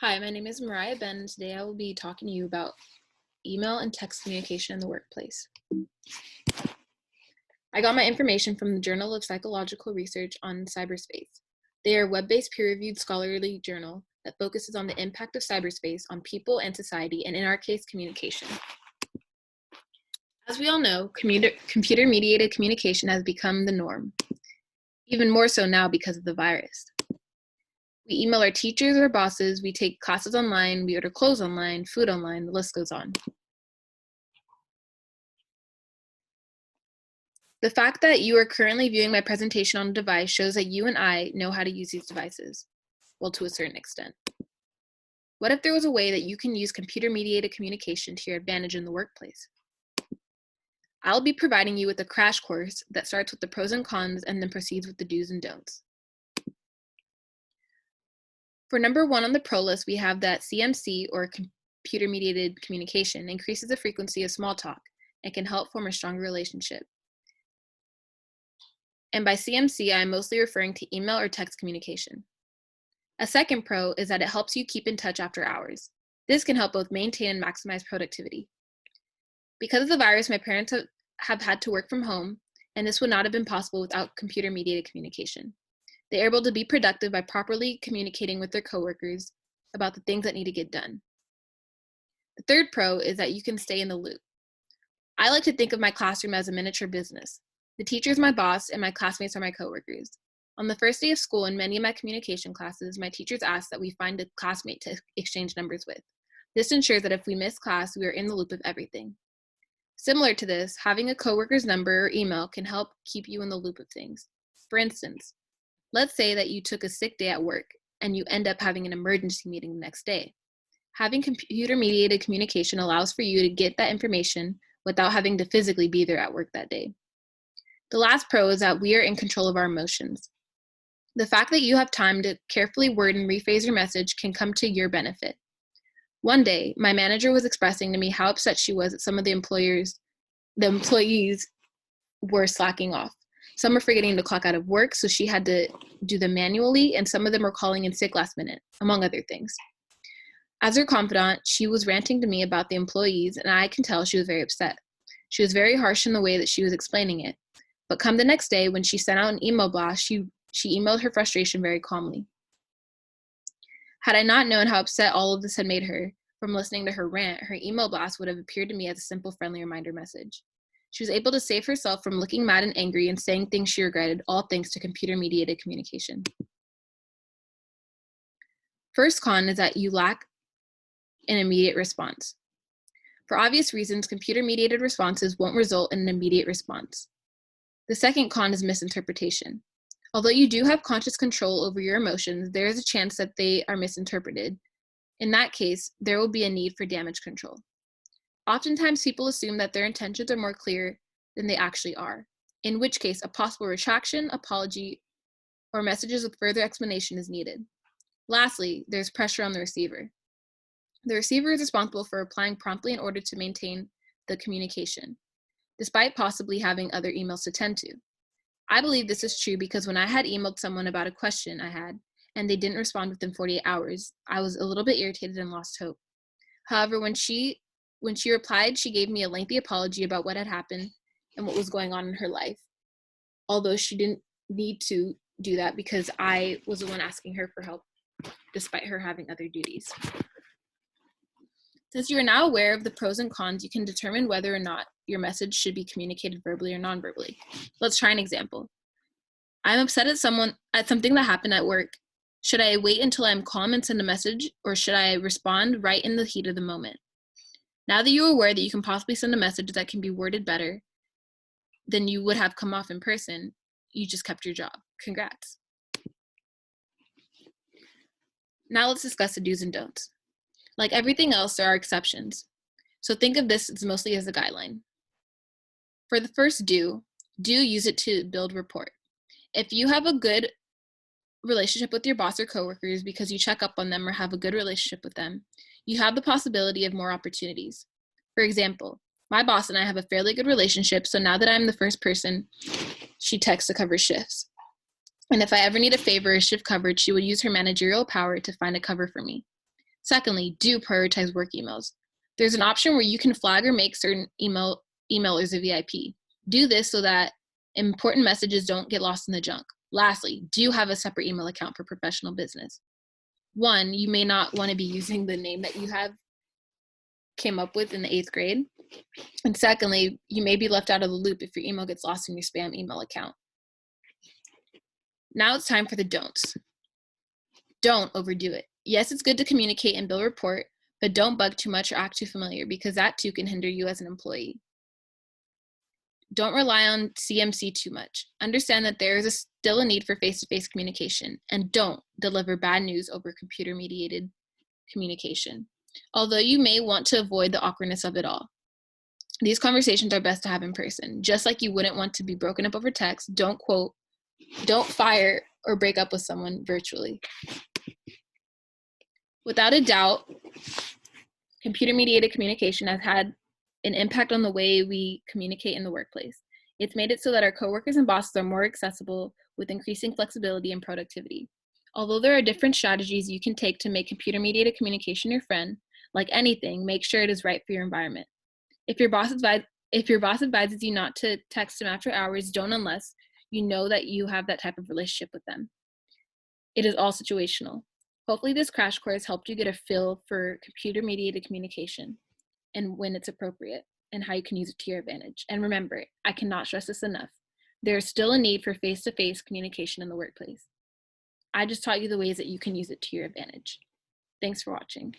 Hi, my name is Mariah Ben, and today I will be talking to you about email and text communication in the workplace. I got my information from the Journal of Psychological Research on Cyberspace. They are a web-based peer-reviewed scholarly journal that focuses on the impact of cyberspace on people and society, and in our case, communication. As we all know, computer-mediated communication has become the norm, even more so now because of the virus. We email our teachers or bosses, we take classes online, we order clothes online, food online, the list goes on. The fact that you are currently viewing my presentation on a device shows that you and I know how to use these devices, well, to a certain extent. What if there was a way that you can use computer-mediated communication to your advantage in the workplace? I'll be providing you with a crash course that starts with the pros and cons and then proceeds with the do's and don'ts. For number 1 on the pro list, we have that CMC, or computer-mediated communication, increases the frequency of small talk and can help form a stronger relationship. And by CMC, I'm mostly referring to email or text communication. A second pro is that it helps you keep in touch after hours. This can help both maintain and maximize productivity. Because of the virus, my parents have had to work from home, and this would not have been possible without computer-mediated communication. They are able to be productive by properly communicating with their coworkers about the things that need to get done. The third pro is that you can stay in the loop. I like to think of my classroom as a miniature business. The teacher is my boss, and my classmates are my coworkers. On the first day of school, in many of my communication classes, my teachers ask that we find a classmate to exchange numbers with. This ensures that if we miss class, we are in the loop of everything. Similar to this, having a coworker's number or email can help keep you in the loop of things. For instance, let's say that you took a sick day at work, and you end up having an emergency meeting the next day. Having computer-mediated communication allows for you to get that information without having to physically be there at work that day. The last pro is that we are in control of our emotions. The fact that you have time to carefully word and rephrase your message can come to your benefit. One day, my manager was expressing to me how upset she was that some of the employees were slacking off. Some were forgetting to clock out of work, so she had to do them manually, and some of them were calling in sick last minute, among other things. As her confidant, she was ranting to me about the employees, and I can tell she was very upset. She was very harsh in the way that she was explaining it. But come the next day, when she sent out an email blast, she emailed her frustration very calmly. Had I not known how upset all of this had made her from listening to her rant, her email blast would have appeared to me as a simple friendly reminder message. She was able to save herself from looking mad and angry and saying things she regretted, all thanks to computer-mediated communication. First con is that you lack an immediate response. For obvious reasons, computer-mediated responses won't result in an immediate response. The second con is misinterpretation. Although you do have conscious control over your emotions, there is a chance that they are misinterpreted. In that case, there will be a need for damage control. Oftentimes, people assume that their intentions are more clear than they actually are, in which case a possible retraction, apology, or messages with further explanation is needed. Lastly, there's pressure on the receiver. The receiver is responsible for replying promptly in order to maintain the communication, despite possibly having other emails to tend to. I believe this is true because when I had emailed someone about a question I had, and they didn't respond within 48 hours, I was a little bit irritated and lost hope. However, when she replied, she gave me a lengthy apology about what had happened and what was going on in her life, although she didn't need to do that because I was the one asking her for help, despite her having other duties. Since you are now aware of the pros and cons, you can determine whether or not your message should be communicated verbally or non-verbally. Let's try an example. I'm upset at something that happened at work. Should I wait until I'm calm and send a message, or should I respond right in the heat of the moment? Now that you are aware that you can possibly send a message that can be worded better than you would have come off in person, you just kept your job. Congrats. Now let's discuss the do's and don'ts. Like everything else, there are exceptions. So think of this as mostly as a guideline. For the first do use it to build rapport. If you have a good relationship with your boss or coworkers because you check up on them or have a good relationship with them, you have the possibility of more opportunities. For example, my boss and I have a fairly good relationship, so now that I'm the first person she texts to cover shifts. And if I ever need a favor or shift coverage, she would use her managerial power to find a cover for me. Secondly, do prioritize work emails. There's an option where you can flag or make certain emailers a VIP. Do this so that important messages don't get lost in the junk. Lastly, do have a separate email account for professional business. One, you may not want to be using the name that you came up with in the 8th grade. And secondly, you may be left out of the loop if your email gets lost in your spam email account. Now it's time for the don'ts. Don't overdo it. Yes, it's good to communicate and build rapport, but don't bug too much or act too familiar because that too can hinder you as an employee. Don't rely on CMC too much. Understand that there is still a need for face-to-face communication, and don't deliver bad news over computer-mediated communication. Although you may want to avoid the awkwardness of it all, these conversations are best to have in person. Just like you wouldn't want to be broken up over text, don't fire or break up with someone virtually. Without a doubt, computer-mediated communication has had an impact on the way we communicate in the workplace. It's made it so that our coworkers and bosses are more accessible with increasing flexibility and productivity. Although there are different strategies you can take to make computer-mediated communication your friend, like anything, make sure it is right for your environment. If your boss advises you not to text them after hours, don't unless you know that you have that type of relationship with them. It is all situational. Hopefully this crash course helped you get a feel for computer-mediated communication and when it's appropriate and how you can use it to your advantage. And remember, I cannot stress this enough. There is still a need for face-to-face communication in the workplace. I just taught you the ways that you can use it to your advantage. Thanks for watching.